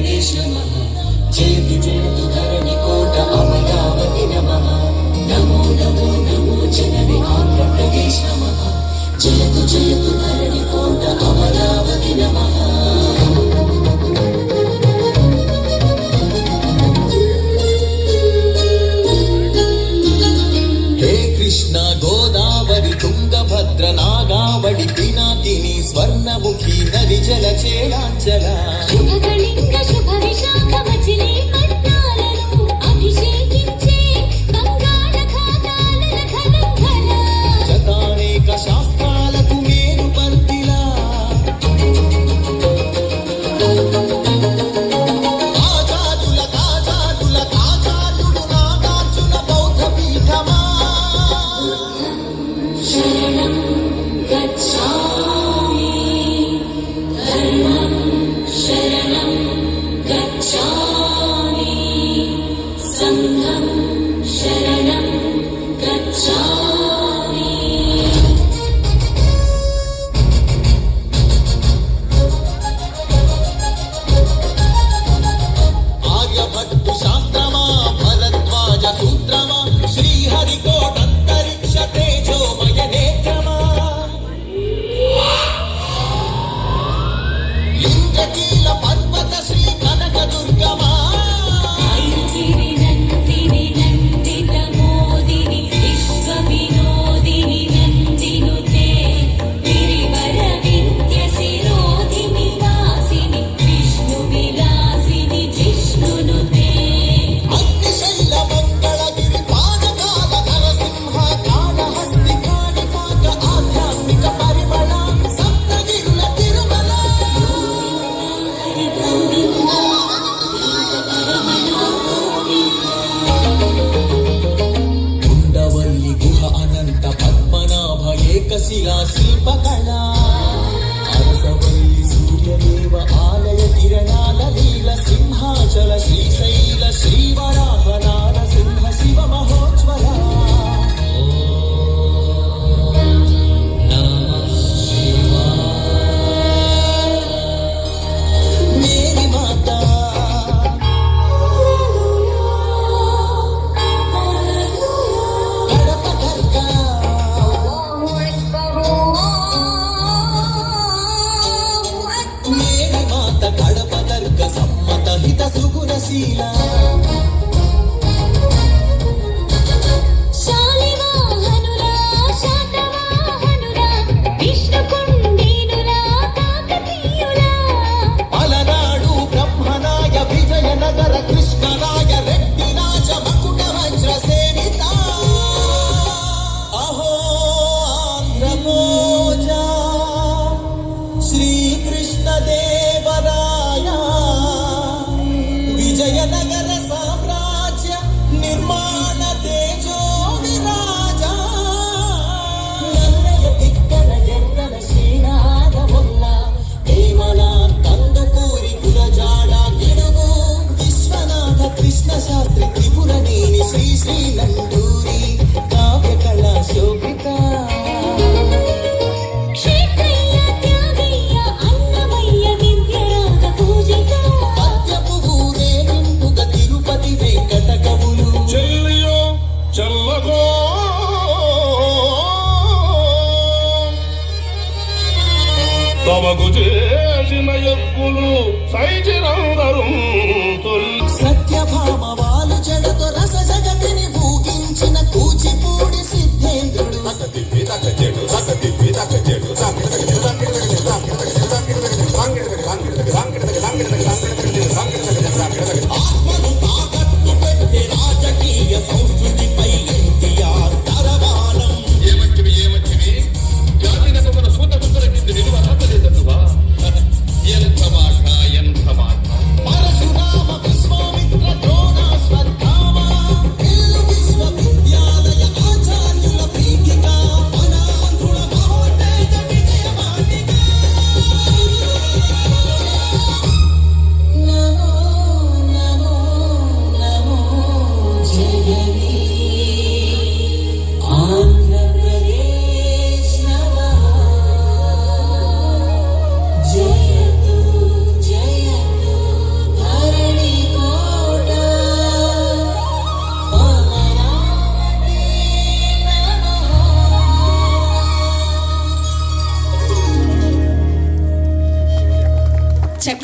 ఆంధ్రప్రదేశ్ నమః జయతు జయతు ధరణి కోట అమరావతి నమః నమో నమో నమో జనని ఆంధ్రప్రదేశ్ నమః జయతు జయతు ధరణి కోట అమరావతి నమః కృష్ణ గోదావరి తుంగభద్ర నాగావళి పినాకిని స్వర్ణముఖి నది జల చేలాంచల శుభకళింగ శుభ విశాఖ మచిలీ పట్నాలను అభిషేకించే బంగాళ ఖాతాల ఘనం ఘన శతానేక శాస్త్రాలకు మేరు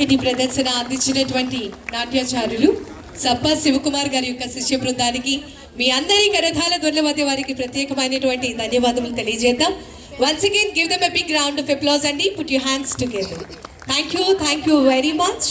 చక్కటి ప్రదర్శన అందించినటువంటి నాట్యాచారులు సప్ప శివకుమార్ గారి యొక్క శిష్య బృందానికి మీ అందరి కరతాళ ధ్వనుల మధ్య వారికి ప్రత్యేకమైనటువంటి ధన్యవాదములు తెలియజేద్దాం. Once again give them a big round of applause అండి. Put your hands together. Thank you very much.